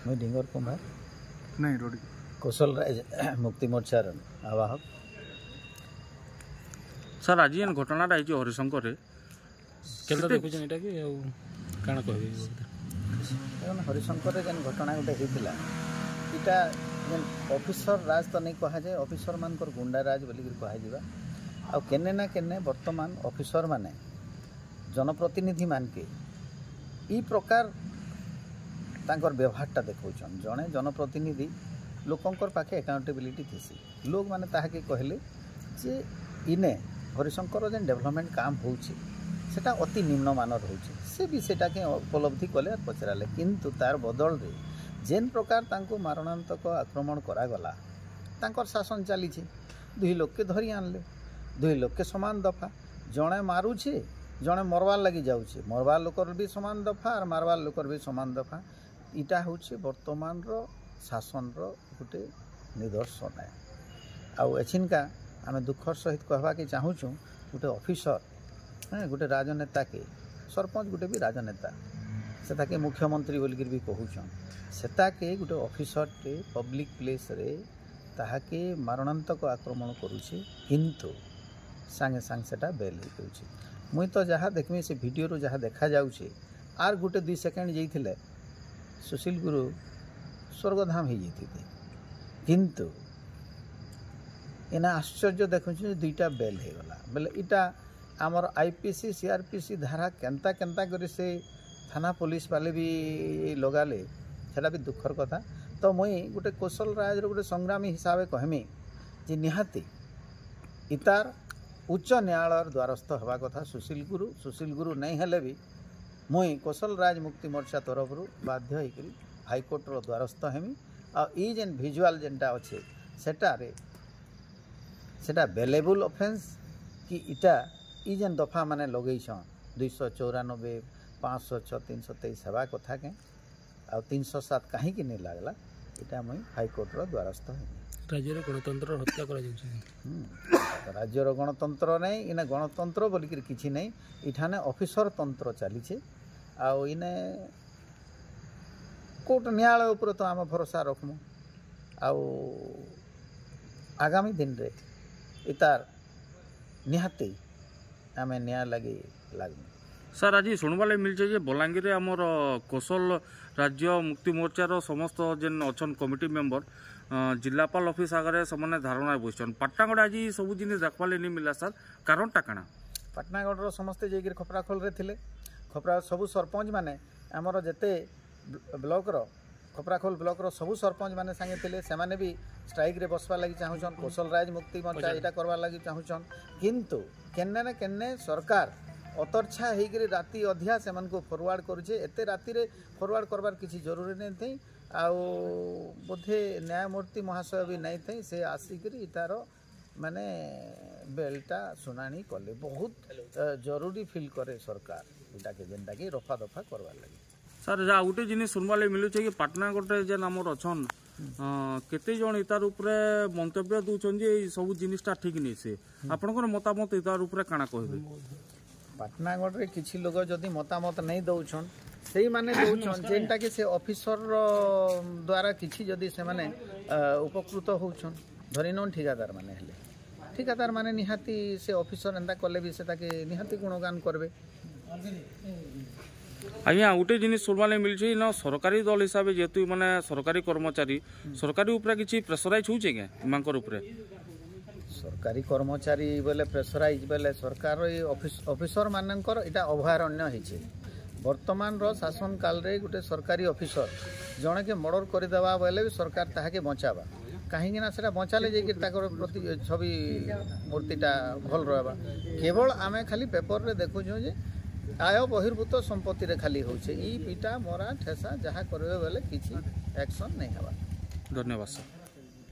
मुई डिंगर कुमार नहीं रोड कौशल राज मुक्ति मोर्चार आवाहक। सर आज ये घटनाटा है हरिशंकर देखुन यहाँ कि कण कह हरिशंकर जेन घटना गोटे होता इटा जेन ऑफिसर राज तो नहीं कह जाए ऑफिसर मान गुंडा राज बोलिक कह केने ना केने वर्तमान ऑफिसर माने जनप्रतिनिधि मान के ई प्रकार तांकर व्यवहारटा देखौछन जड़े जनप्रतिनिधि लोकंकर पाखे अकाउंटेबिलिटी थीसी लोक माने ताहाके कहले जे इने हरिशंकर जेन डेवलपमेंट काम होउछि सेटा अति निम्नमानर होउछि से भी सेटा के उपलब्धि कले और पचराले किंतु तार बदल रे जेन प्रकार तांको मारणांतक आक्रमण करागला तांकर शासन चली दुई लोक के धरी आनले दुई लोक के समान दफा जड़े मारुछे जड़े मरवार लगी जाऊे मरवार लोकर भी समान दफा और मारवार लोकर भी समान दफा इटा हूँ वर्तमान शासन गोटे निदर्शन है आउ एछिनका आम दुखर सहित कहवा के चाहूँ गोटे ऑफिसर गोटे राजनेता के सरपंच गोटे भी राजनेता से के मुख्यमंत्री बोलिक भी कहून से गोटे ऑफिसर टे पब्लिक प्लेस रे ताहाके मारणांतक आक्रमण करुचे किंतु सांगे सांग सेटा बेल हो मुई तो जहाँ देखमी से वीडियो रो जहाँ देखा जाऊे आर गोटे 2 सेकेंड जाइए सुशील गुरु स्वर्गधाम हो जाते किंतु एना आश्चर्य देखुचे दुईटा बेल हो गला बेले इटा आमर आईपीसी सीआरपीसी धारा केंता केंता करी से थाना पुलिस वाले भी लगाले सेटा भी दुखर कथा तो मुई गोटे कौशल राज गोटे संग्रामी हिसाब से कहमी जे निहाती इतार उच्च न्यायालय द्वारस्थ हवा कथा सुशील गुरु नहीं हेले भी मुई कौशल राज मुक्ति मोर्चा तरफ बाध्य होकर हाईकोर्ट द्वारस्थ हेमी आ जेन भिजुआल जेनटा अच्छे सेटा बेलेबुल ऑफेंस कि इटा ई जेन दफा माने लगे 294 506 323 हवा कथा के आ 307 कहीं नहीं लगला इटा मुई हाईकोर्ट द्वारस्थ हेमी राज्य गणतंत्र हत्या राज्यर गणतंत्र नहीं इने गणतंत्र बोलिक किसी नहीं इठाने ऑफिसर तंत्र चली आउ इने कोर्ट न्यायालय उपर तो आम भरोसा रखमु आउ आगामी दिन रे इतार निहाती आम न्याय लगे लागमु। सर आज शुणवाले मिलছে যে বଲାଙ୍ଗীরে আমার কৌশল राज्य मुक्ति मोर्चार समस्त जेन अच्छन कमिटी मेंबर जिलापाल ऑफिस आगे से धारणा बसन पाटनागढ़ आज सब जिन देखवा नहीं मिला सर कारणटा काना पाटनागढ़ समस्ते जाकर खपराखोल थे खपरा सबू सरपंच माने आमर जेते ब्लॉक खपराखोल ब्लॉक सबू सरपंच माने सांगे थे से भी स्ट्राइक रे बसवा लगी चाहून कौशल राज मुक्ति मोर्चा यहाँ करवा लगी चाहून किंतु केन्ने न केन्ने सरकार अतर्छा होकर राति अधिया से फरवर्ड करुचे एते राति रे फरवर्ड करवार किसी जरूरी नहीं थी आउ बोधे न्यायमूर्ति महाशय भी नहीं थे से आसिक तार माने बेलटा सुनानी कले बहुत जरूरी फील करे सरकार इटा के जेनटा कि रफा दफा करवार लगे। सर जहाँ गोटे जिन सुनवाले मिलूँ कि पाटनागढ़ जेन आमर अच्छन केते जन इतार उपरे मंतव्य दूचन जे सब जिनिसटा ठीक नहीं से आपनकर मतामत इतार उपरे काना कहबे पाटनागढ़ रे किछि लोग जदि मतामत नहीं दौछन से माने दौछन जेनटा कि से ऑफिसर द्वारा किछि जदि से माने उपकृत होछन धरि नन ठिकादार माने निहाती से ऑफिसर एंदा कले भी से ताके निहाती गुणगान करबे। आज्ञा गोटे जिन सुनवाले मिलছে ना सरकारी दल हिसाब से जेतु माने सरकारी कर्मचारी सरकारी उपरे किछि प्रेशराइज होउचे के मांकर उपरे सरकारी कर्मचारी बोले प्रेसराइज बोले सरकार ऑफिसर मानकर इटा अभयारण्य होइछे वर्तमान शासन काल रे गोटे सरकारी ऑफिसर जणे के मर्डर करदेवा बोले भी सरकार ताहाके बचावा कहीं ना सेटा बचाले जाकर प्रति छवि मूर्तिटा भल रहा केवल आमे खाली पेपर रे देखु जे आय बहिर्भूत संपत्ति रे खाली होउछे ई पिटा मरा ठेसा जहाँ करबे बोले किछि एक्शन नहीं हवा। धन्यवाद सर।